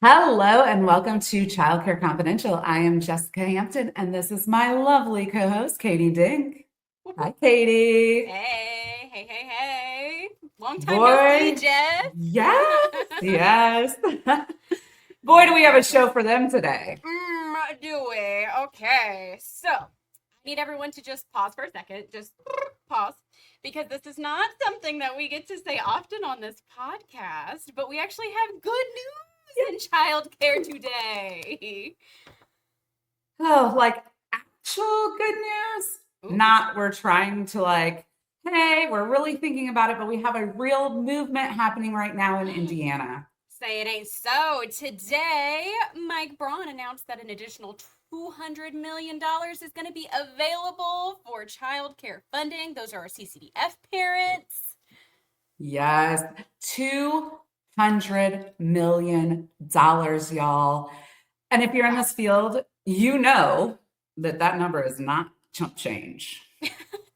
Hello and welcome to Childcare Confidential. I am Jessica Hampton, and this is my lovely co-host, Katie Dink. Hi, Katie. Hey, hey, hey, hey. Long time no see, Boy, Jess. yes, yes. Boy, do we have a show Exactly. for them today. Do we? Okay. So, I need everyone to just pause for a second. Just pause. Because this is not something that we get to say often on this podcast, but we actually have good news in childcare today. Oh, like actual good news? Ooh. Not we're trying to hey, we're really thinking about it, but we have a real movement happening right now in Indiana. Say it ain't so. Today, Mike Braun announced that an additional $200 million is going to be available for childcare funding. Those are our CCDF parents. Yes, $200 million, y'all. And if you're in Wow. this field, you know that that number is not chump change.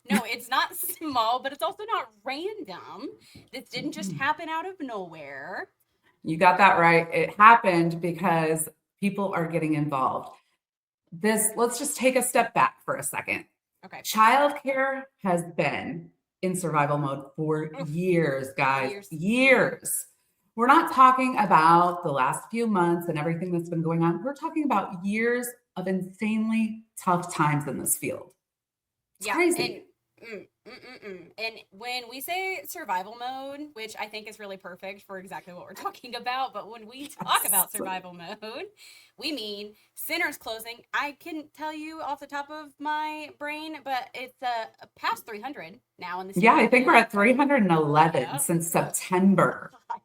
No, it's not small, but it's also not random. This didn't just happen out of nowhere. You got that right. It happened because people are getting involved. Let's just take a step back for a second. Okay. Childcare has been in survival mode for Oof, years, guys, years. years. We're not talking about the last few months and everything that's been going on. We're talking about years of insanely tough times in this field. It's Yeah, and crazy. and when we say survival mode, which I think is really perfect for exactly what we're talking about, but when we talk Yes. about survival mode, we mean centers closing. I can tell you off the top of my brain, but it's past 300 now in the Yeah, city I of think we're Boone. at 311 Yeah. since Oh September. God.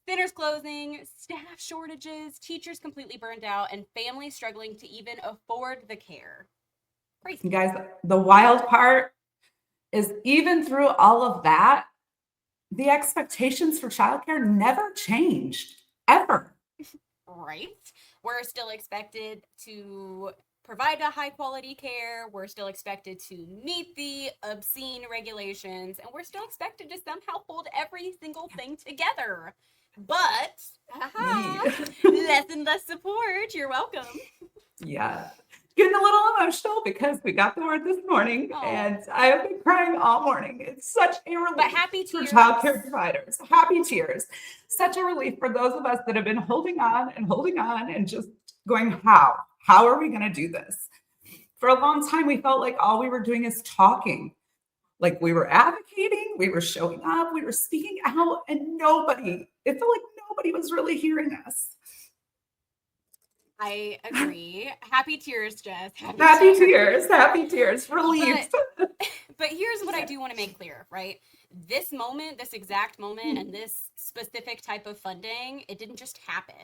Centers closing, staff shortages, teachers completely burned out, and families struggling to even afford the care. You Crazy. guys, the wild part is even through all of that, the expectations for childcare never changed, ever. Right? We're still expected to provide a high quality care. We're still expected to meet the obscene regulations, and we're still expected to somehow hold every single thing together. But, haha, less and less support. You're welcome. Yeah. Getting a little emotional because we got the word this morning Oh, and I have been crying all morning. It's such a but relief happy for tears. childcare providers. Happy tears. Such a relief for those of us that have been holding on and just going, how? How are we going to do this? For a long time, we felt like all we were doing is talking. Like we were advocating, we were showing up, we were speaking out, and it felt like nobody was really hearing us. I agree. Happy tears, Jess. Happy Happy tears, relief. But here's what I do want to make clear, right? This moment, this exact moment, and this specific type of funding, it didn't just happen.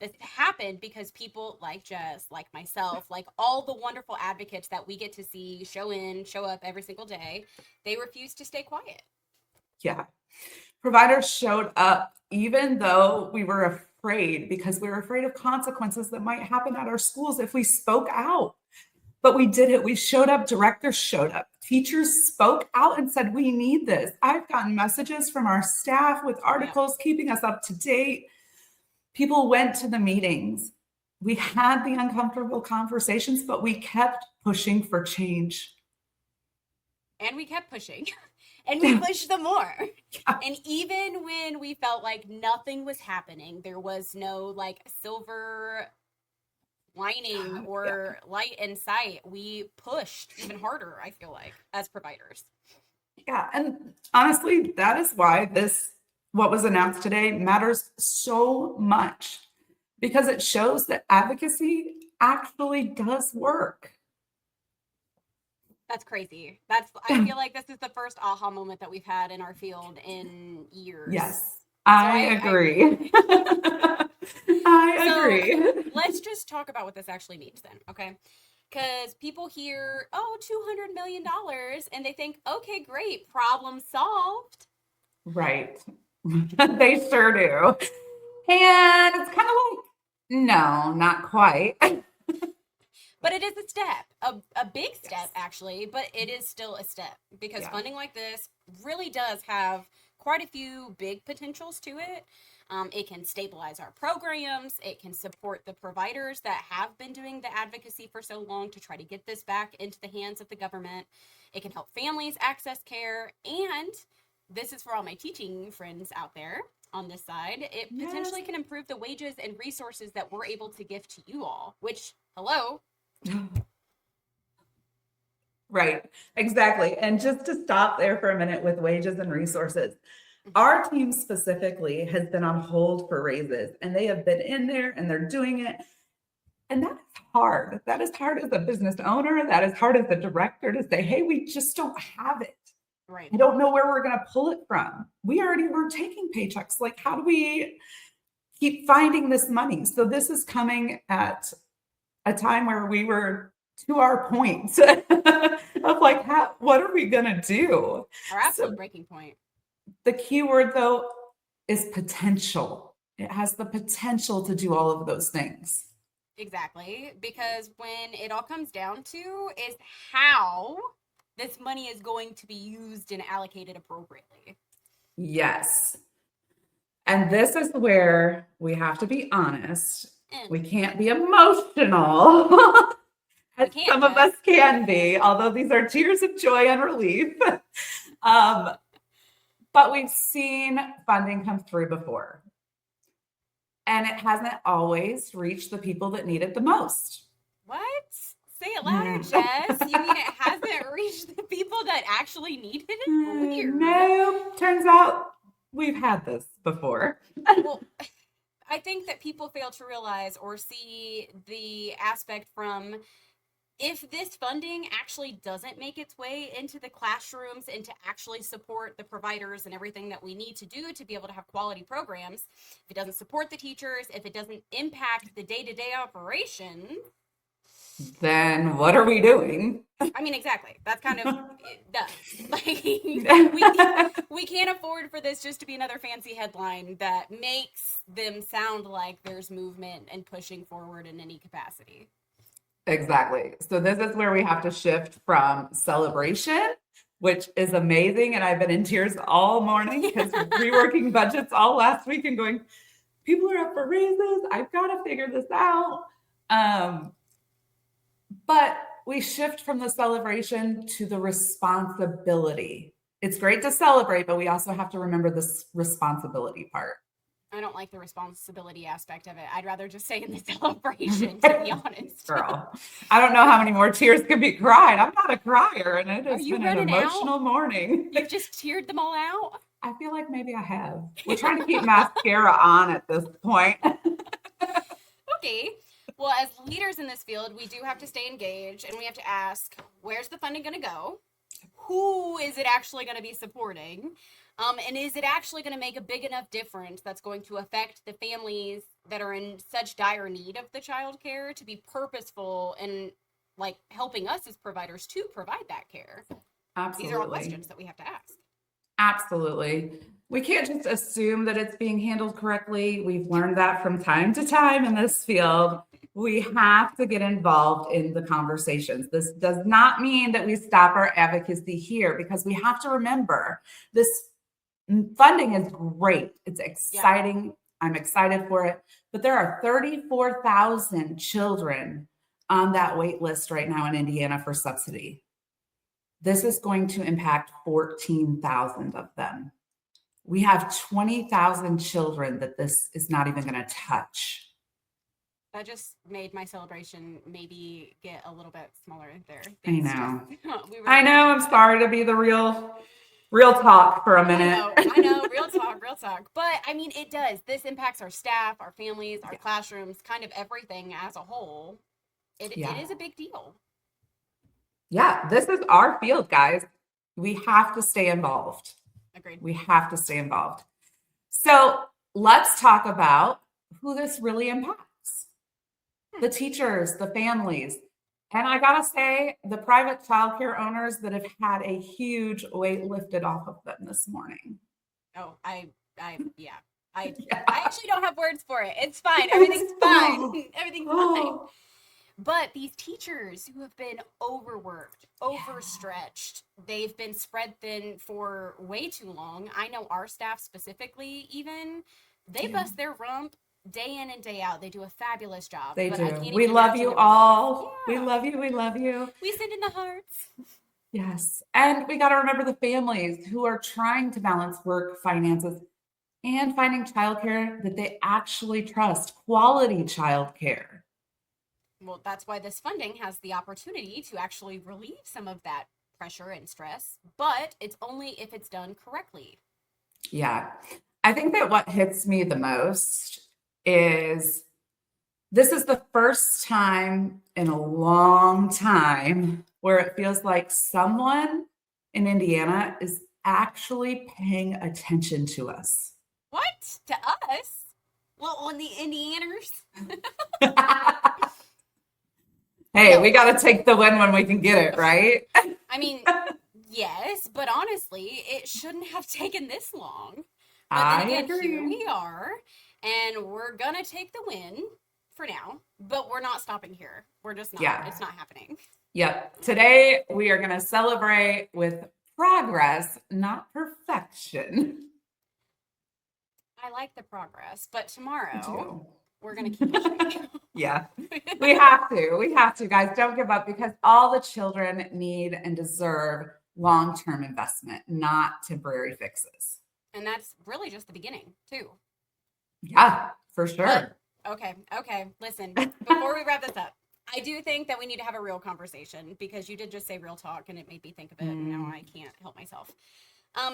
This happened because people like Jess, like myself, like all the wonderful advocates that we get to see show up every single day, they refuse to stay quiet. Yeah. Providers showed up even though we were afraid because we were afraid of consequences that might happen at our schools if we spoke out. But we did it. We showed up. Directors showed up. Teachers spoke out and said, we need this. I've gotten messages from our staff with Yeah. articles keeping us up to date. People went to the meetings. We had the uncomfortable conversations, but we kept pushing for change. And we kept pushing. And we pushed them more. And even when we felt like nothing was happening, there was no like silver lining Yeah. or light in sight, we pushed even harder, I feel like, as providers. Yeah, and honestly, that is why what was announced today matters so much because it shows that advocacy actually does work. That's crazy. I feel like this is the first aha moment that we've had in our field in years. Yes, So I I agree. agree. I So agree. let's just talk about what this actually means then, okay? Because people hear, oh, $200 million, and they think, okay, great, problem solved. Right. They sure do. And it's kind of like, no, not quite. But it is a step, a big step Yes. actually, but it is still a step because Yeah. funding like this really does have quite a few big potentials to it. It can stabilize our programs. It can support the providers that have been doing the advocacy for so long to try to get this back into the hands of the government. It can help families access care. And this is for all my teaching friends out there on this side. It potentially can improve the wages and resources that we're able to give to you all, which, hello. Right, exactly. And just to stop there for a minute with wages and resources, our team specifically has been on hold for raises, and they have been in there and they're doing it. And that is hard. That is hard as a business owner. That is hard as a director to say, hey, we just don't have it. Right. I don't know where we're going to pull it from. We already were taking paychecks. Like, how do we keep finding this money? So this is coming at a time where we were to our point of like, what are we going to do? Our absolute breaking point. The key word, though, is potential. It has the potential to do all of those things. Exactly. Because when it all comes down to is how this money is going to be used and allocated appropriately. Yes. And this is where we have to be honest. We can't be emotional, as some of us can be, although these are tears of joy and relief. But we've seen funding come through before. And it hasn't always reached the people that need it the most. What? Say it louder, Jess. You mean it hasn't reached the people that actually needed it? Weird. No, turns out we've had this before. Well, I think that people fail to realize or see the aspect from if this funding actually doesn't make its way into the classrooms and to actually support the providers and everything that we need to do to be able to have quality programs, if it doesn't support the teachers, if it doesn't impact the day-to-day operation, then what are we doing? I mean, exactly. That's kind of duh. Like, we can't afford for this just to be another fancy headline that makes them sound like there's movement and pushing forward in any capacity. Exactly. So this is where we have to shift from celebration, which is amazing. And I've been in tears all morning because reworking budgets all last week and going, people are up for raises. I've got to figure this out. But we shift from the celebration to the responsibility. It's great to celebrate, but we also have to remember this responsibility part. I don't like the responsibility aspect of it. I'd rather just say in the celebration, to be honest. Girl, I don't know how many more tears could be cried. I'm not a crier, and it has been an emotional morning. You've just teared them all out? I feel like maybe I have. We're trying to keep mascara on at this point. Okay. Well, as leaders in this field, we do have to stay engaged, and we have to ask, where's the funding going to go? Who is it actually going to be supporting? And is it actually going to make a big enough difference that's going to affect the families that are in such dire need of the childcare to be purposeful and like helping us as providers to provide that care? Absolutely. These are all questions that we have to ask. Absolutely. We can't just assume that it's being handled correctly. We've learned that from time to time in this field. We have to get involved in the conversations. This does not mean that we stop our advocacy here, because we have to remember this funding is great. It's exciting. Yeah. I'm excited for it. But there are 34,000 children on that wait list right now in Indiana for subsidy. This is going to impact 14,000 of them. We have 20,000 children that this is not even going to touch. That just made my celebration maybe get a little bit smaller there. I know. I know. I'm sorry to be the real talk for a minute. I know. Real talk. But I mean, it does. This impacts our staff, our families, our classrooms, kind of everything as a whole. It is a big deal. Yeah, this is our field, guys. We have to stay involved. Agreed. We have to stay involved. So let's talk about who this really impacts. The teachers, the families, and I gotta say, the private childcare owners that have had a huge weight lifted off of them this morning. Oh, I actually don't have words for it. It's fine. Everything's fine. Everything's fine. But these teachers who have been overworked, overstretched, they've been spread thin for way too long. I know our staff specifically, even They Yeah. bust their rump day in and day out. They do a fabulous job. They But I do. can't We even love imagine you the relief. all. We Yeah. love you. We love you. We send in the hearts. Yes. And we got to remember the families who are trying to balance work, finances, and finding childcare that they actually trust, quality childcare. Well, that's why this funding has the opportunity to actually relieve some of that pressure and stress, but it's only if it's done correctly. Yeah. I think that what hits me the most is this is the first time in a long time where it feels like someone in Indiana is actually paying attention to us. What? To us? Well, on the Indianers? Hey, we No. got to take the win when we can get it, right? I mean, yes, but honestly, it shouldn't have taken this long. But then I again, here agree. we are, and we're gonna take the win for now, but we're not stopping here. We're just not. Yeah. It's not happening. Yep. Today we are going to celebrate with progress, not perfection. I like the progress, but Me tomorrow too. we're gonna keep pushing. Yeah. We have to. We have to, guys. Don't give up because all the children need and deserve long-term investment, not temporary fixes. And that's really just the beginning, too. Yeah, for But sure. okay. Listen, before we wrap this up, I do think that we need to have a real conversation because you did just say real talk and it made me think of it, and now I can't help myself.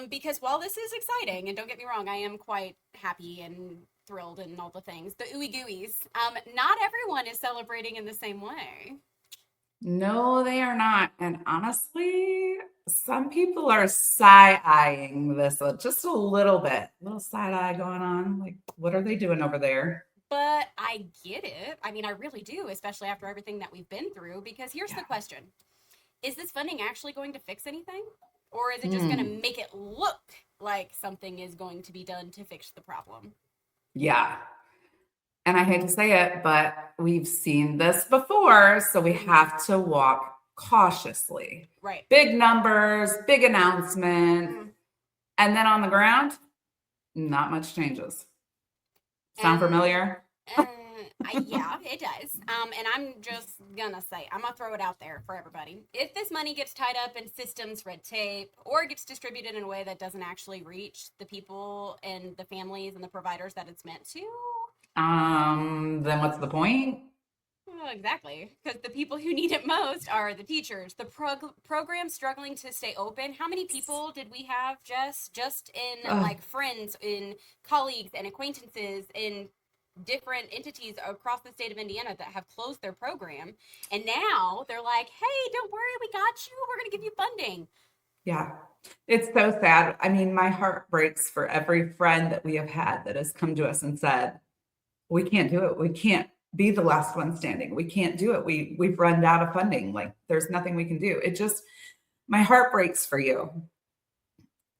Because while this is exciting, and don't get me wrong, I am quite happy and thrilled and all the things, the ooey gooeys, not everyone is celebrating in the same way. No, they are not. And honestly, some people are side-eyeing this just a little bit. A little side eye going on. Like, what are they doing over there? But I get it. I mean, I really do, especially after everything that we've been through. Because here's Yeah. the question: is this funding actually going to fix anything? Or is it just going to Hmm. make it look like something is going to be done to fix the problem? Yeah. And I hate to say it, but we've seen this before, so we have to walk cautiously. Right. Big numbers, big announcement, Mm. and then on the ground, not much changes. Sound And familiar? yeah, it does. And I'm just gonna say, I'm gonna throw it out there for everybody. If this money gets tied up in systems, red tape, or gets distributed in a way that doesn't actually reach the people and the families and the providers that it's meant to, Then what's the point? well, exactly, because the people who need it most are the teachers. The program struggling to stay open. How many people did we have, Jess, just in Ugh, like friends, in colleagues and acquaintances, in different entities across the state of Indiana that have closed their program, and now they're like, "Hey, don't worry, we got you. We're going to give you funding." yeah, it's so sad. I mean, my heart breaks for every friend that we have had that has come to us and said, we can't do it. We can't be the last one standing. We can't do it. We've run out of funding. Like there's nothing we can do. It just my heart breaks for you.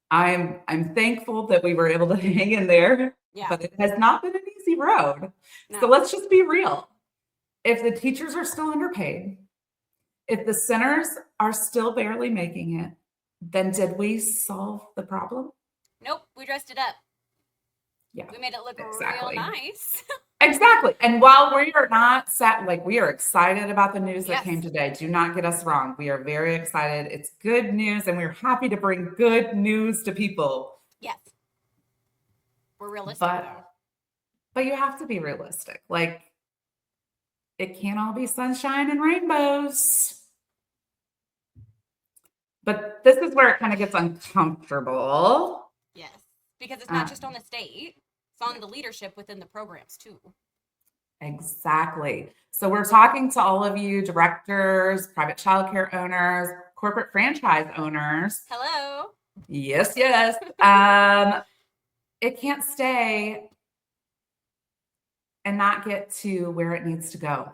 I'm thankful that we were able to hang in there, Yeah, but it has not been an easy road. So no, let's just be real. If the teachers are still underpaid, if the centers are still barely making it, then did we solve the problem? nope. We dressed it up. Yeah, We made it look real exactly. nice. Exactly. And while we are not sat, like we are excited about the news that came Yes, today, do not get us wrong. We are very excited. It's good news, and we're happy to bring good news to people. yes. We're realistic But though. but you have to be realistic. Like it can't all be sunshine and rainbows. But this is where it kind of gets uncomfortable. Yes, because it's not Uh, just on the state; it's on the leadership within the programs too. exactly. So we're talking to all of you directors, private childcare owners, corporate franchise owners. Hello. Yes, yes. It can't stay and not get to where it needs to go.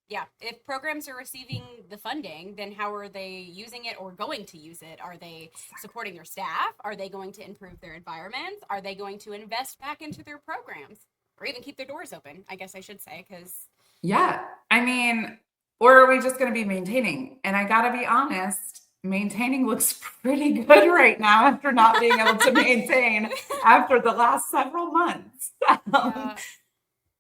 Yeah, if programs are receiving the funding, then how are they using it or going to use it? Are they supporting their staff? Are they going to improve their environments? Are they going to invest back into their programs or even keep their doors open? I guess I should say, because Yeah. I mean, or are we just going to be maintaining? And I got to be honest, maintaining looks pretty good right now after not being able to maintain after the last several months. Yeah.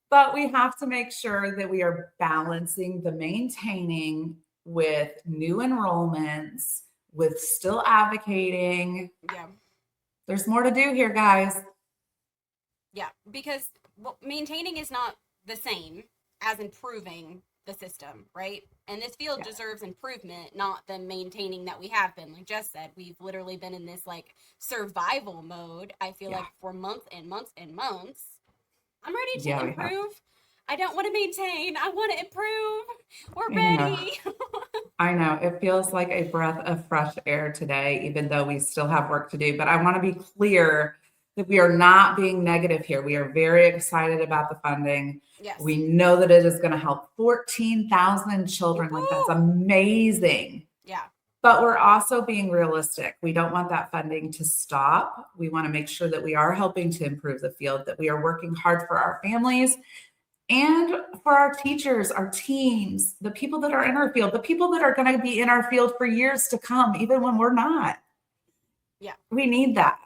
But we have to make sure that we are balancing the maintaining with new enrollments, with still advocating. Yeah. There's more to do here, guys. Yeah, because maintaining is not the same as improving the system, right? And this field deserves improvement, not the maintaining that we have been. Like Jess said, we've literally been in this like survival mode, I feel like, for months and months and months. I'm ready to improve. I don't want to maintain. I want to improve. We're ready. I know. It feels like a breath of fresh air today, even though we still have work to do. But I want to be clear that we are not being negative here. We are very excited about the funding. Yes. We know that it is going to help 14,000 children. Like, that's amazing. Yeah. But we're also being realistic. We don't want that funding to stop. We want to make sure that we are helping to improve the field, that we are working hard for our families and for our teachers, our teams, the people that are in our field, the people that are going to be in our field for years to come, even when we're not. Yeah. We need that.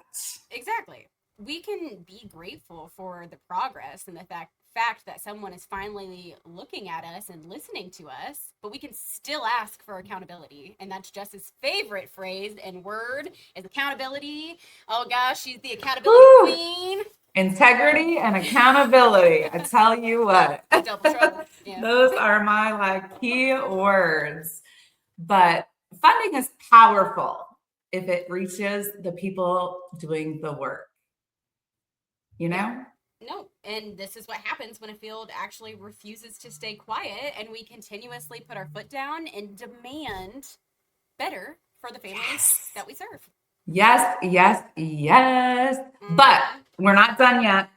Exactly. We can be grateful for the progress and the fact that someone is finally looking at us and listening to us, but we can still ask for accountability. And that's Jess's favorite phrase and word is accountability. Oh gosh, she's the accountability queen. Integrity and accountability. I tell you what. Double trouble. Yeah. Those are my key words. But funding is powerful if it reaches the people doing the work. You know? No, and this is what happens when a field actually refuses to stay quiet and we continuously put our foot down and demand better for the families that we serve. Yes, yes, yes. But we're not done yet.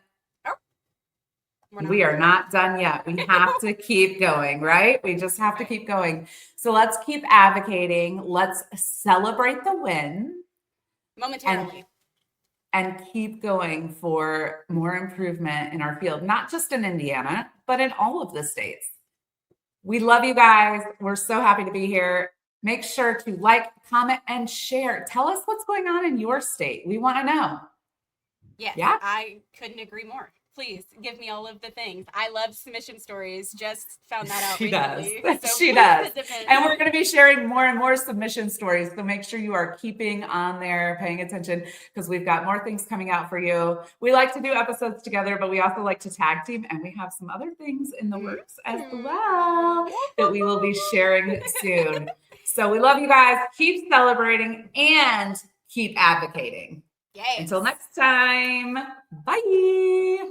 We are not done yet. We have to keep going, right? We just have to keep going. So let's keep advocating. Let's celebrate the win. Momentarily. And keep going for more improvement in our field, not just in Indiana, but in all of the states. We love you guys. We're so happy to be here. Make sure to like, comment, and share. Tell us what's going on in your state. We want to know. Yes, yeah. I couldn't agree more. Please give me all of the things. I love submission stories. Just found that out recently. Does. She does. And we're going to be sharing more and more submission stories. So make sure you are keeping on there, paying attention, because we've got more things coming out for you. We like to do episodes together, but we also like to tag team. And we have some other things in the works as well that we will be sharing soon. So we love you guys. Keep celebrating and keep advocating. Yes. Until next time. Bye.